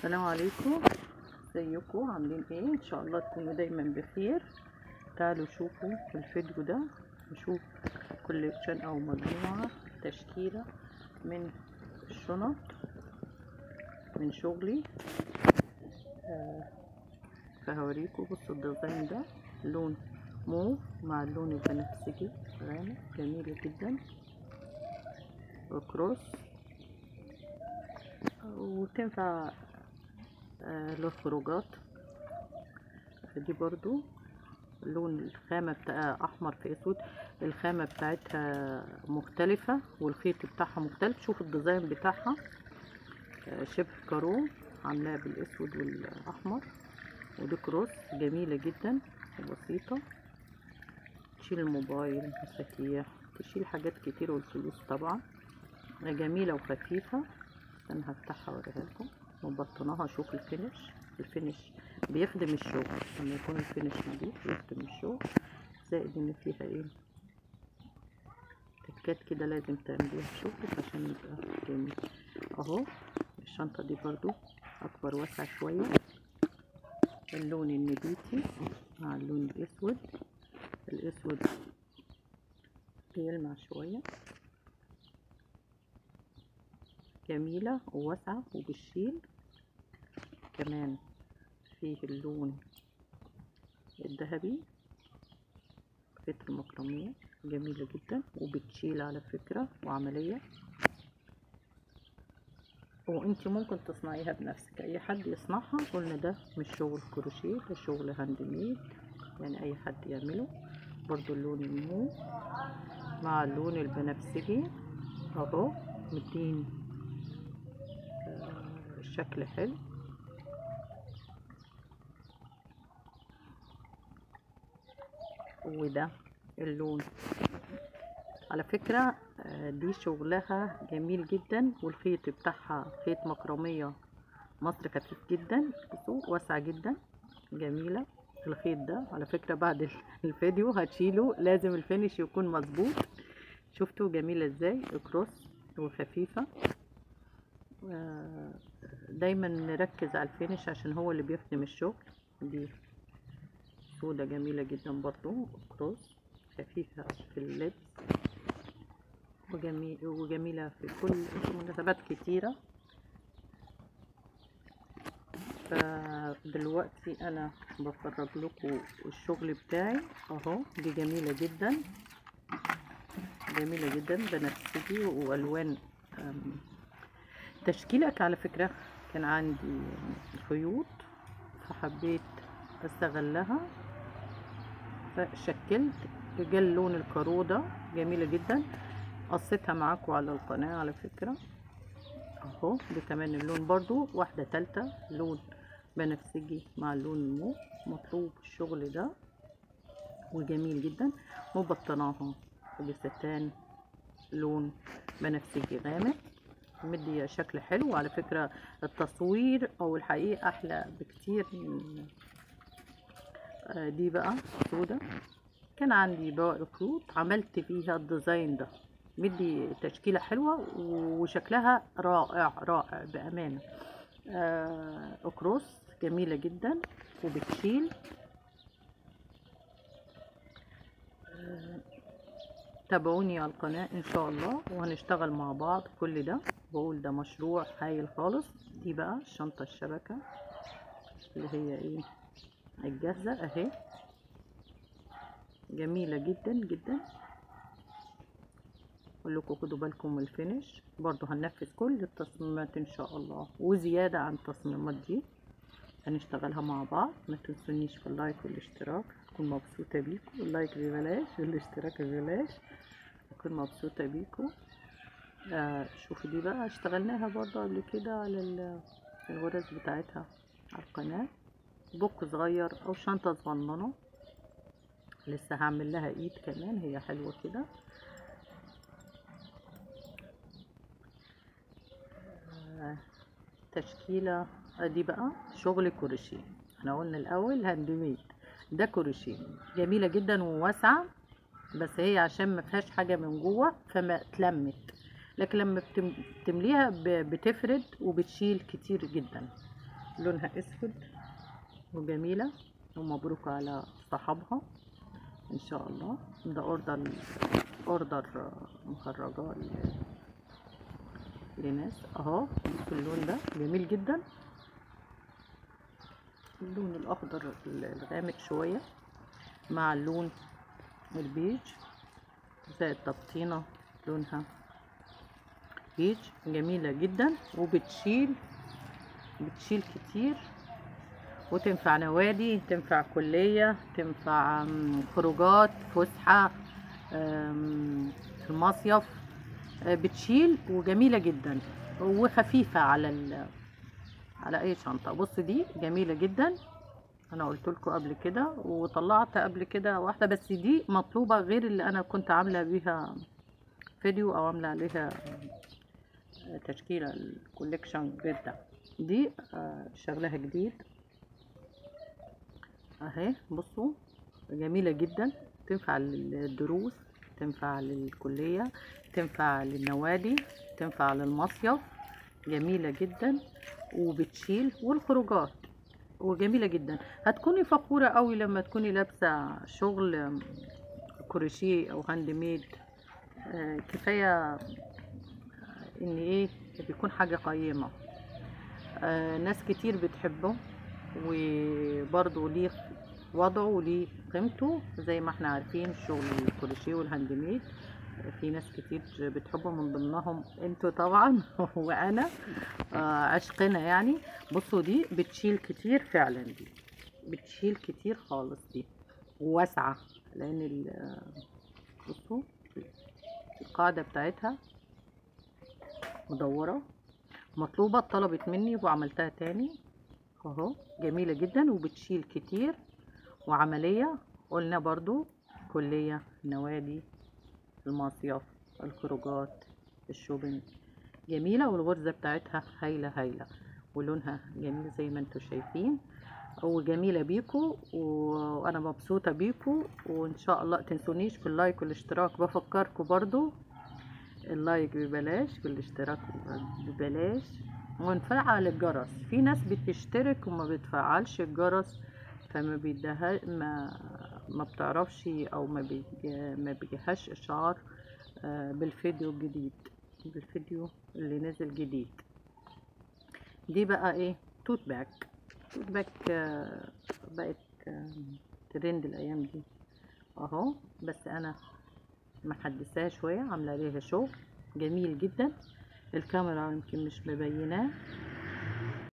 السلام عليكم، ازيكم عاملين ايه؟ ان شاء الله تكونوا دايما بخير. تعالوا شوفوا في الفيديو ده نشوف كوليكشن او مجموعه تشكيله من الشنط من شغلي. فهوريكم. بصوا الديزاين ده لون موف مع اللون البنفسجي غامق، جميله جدا وكروس، وتنفع للخروجات. دي برضو لون الخامة بتاع احمر في اسود، الخامة بتاعتها مختلفة والخيط بتاعها مختلف. شوف الديزاين بتاعها شبه كارو، عاملاها بالاسود والاحمر، ودي كروس جميلة جدا وبسيطة، تشيل الموبايل، مفاتيح، تشيل حاجات كتير والفلوس طبعا. جميلة وخفيفة. انا هفتحها اوريها لكم وبطناها. شوف الفينش بيخدم الشغل، لما يكون الفينش نضيف بيخدم الشغل. زائد ان فيها ايه تكات كده لازم تعمليها في شغلك عشان يبقى جميل. اهو الشنطة دي برضو اكبر واسعة شوية، اللون النبيتي مع اللون الاسود بيلمع شوية، جميلة وواسعة وبالشيل. كمان فيه اللون الذهبي، خيط المكرمية جميلة جدا وبتشيل على فكرة وعملية، وانت ممكن تصنعيها بنفسك. اي حد يصنعها، قلنا ده مش شغل كروشيه، ده شغل هاند ميد، يعني اي حد يعمله. برضو اللون المو مع اللون البنفسجي اهو مدين شكل حلو. وده اللون على فكرة دي شغلها جميل جدا، والخيط بتاعها خيط مكرمية مصر خفيف جدا، بصوا واسعة جدا جميلة. الخيط ده على فكرة بعد الفيديو هتشيله، لازم الفينش يكون مظبوط. شفتوا جميلة ازاي؟ كروس وخفيفة. دايما نركز على الفينش عشان هو اللي بيخدم الشغل. دي سودة جميلة جدا برضو، كروس خفيفة في اللبس وجميلة في كل مناسبات كتيرة. فدلوقتي انا بفرج لكم الشغل بتاعي اهو. دي جميلة جدا بنفسجي والوان تشكيلك. على فكرة كان عندي خيوط فحبيت استغلها فشكلت، رجال لون الكارو ده جميلة جدا، قصيتها معاكم على القناة على فكرة اهو. دي كمان اللون برضو واحدة تالتة، لون بنفسجي مع اللون المو، مطلوب الشغل ده وجميل جدا. مبطناها بستان لون بنفسجي غامق، مدي شكل حلو. على فكرة التصوير او الحقيقة احلى بكتير من دي بقى سودة. كان عندي بواقي خيوط عملت فيها الديزاين ده، مدي تشكيلة حلوة وشكلها رائع بأمانة. أكروس جميلة جدا وبتشيل. تابعوني على القناة ان شاء الله وهنشتغل مع بعض. كل ده بقول ده مشروع هايل خالص. دي بقى الشنطة الشبكة اللي هي ايه الجاهزة اهي، جميلة جدا. اقول لكم خدوا بالكم من الفينش. برضو هننفذ كل التصميمات ان شاء الله وزيادة عن التصميمات دي هنشتغلها مع بعض. ما تنسونيش في اللايك والاشتراك، اكون مبسوطة بيكم. اللايك ببلاش والاشتراك ببلاش، اكون مبسوطة بيكم. شوفوا دي بقى اشتغلناها برضو قبل كده على الغرز بتاعتها على القناة. بوك صغير او شنطة صغننة، لسه هعمل لها ايد كمان، هي حلوة كده. تشكيلة دي بقى شغل كروشيه. احنا قلنا الاول هاند ميد، ده كروشيه جميلة جدا وواسعة، بس هي عشان ما فيهاش حاجة من جوه فما اتلمت، لكن لما بتمليها بتفرد وبتشيل كتير جدا. لونها اسود وجميلة، ومبروك على صاحبها ان شاء الله. ده اوردر مخرجة لناس اهو. بصوا اللون ده جميل جدا، اللون الاخضر الغامق شوية مع اللون البيج، زي التبطينة لونها بيج، جميلة جدا وبتشيل كتير، وتنفع نوادي، تنفع كلية، تنفع خروجات، فسحة، في المصيف. بتشيل وجميلة جدا وخفيفة على اي شنطة. بص دي جميلة جدا، انا قلت لكم قبل كده وطلعت قبل كده واحدة، بس دي مطلوبة غير اللي انا كنت عاملة بيها فيديو او عاملة عليها تشكيلة الكوليكشن غير ده. دي شغلها جديد اهي. بصوا جميلة جدا، تنفع للدروس، تنفع للكلية، تنفع للنوادي، تنفع للمصيف. جميلة جدا وبتشيل والخروجات، وجميلة جدا. هتكوني فخورة قوي لما تكوني لابسة شغل كروشيه او هاند ميد. كفاية ان ايه بيكون حاجة قيمة. ناس كتير بتحبه، وبرضه ليه وضعه وليه قيمته. زي ما احنا عارفين شغل الكروشيه والهاند ميد في ناس كتير بتحبه، من ضمنهم انتوا طبعا وانا عشقنا يعني. بصوا دي بتشيل كتير فعلا، دي بتشيل كتير خالص، دي واسعة لان بصوا القاعدة بتاعتها مدورة، مطلوبة، طلبت مني وعملتها تاني اهو. جميلة جدا وبتشيل كتير وعملية. قلنا برضو كلية، نوادي، المصيف، الخروجات، الشوبينج. جميلة والغرزة بتاعتها هايلة ولونها جميل زي ما انتوا شايفين، وجميلة بيكو وانا مبسوطة بيكو. وان شاء الله تنسونيش في اللايك والاشتراك. بفكركم برضو اللايك ببلاش والاشتراك ببلاش، ونفعل الجرس. في ناس بتشترك وما بتفعلش الجرس، فما بيدها ما بتعرفش او ما بيجيهاش اشعار بالفيديو الجديد، بالفيديو اللي نزل جديد. دي بقى ايه؟ توت باك. توت باك بقت ترند الايام دي اهو، بس انا محدثاها شويه، عامله عليها شغل جميل جدا. الكاميرا يمكن مش مبيناه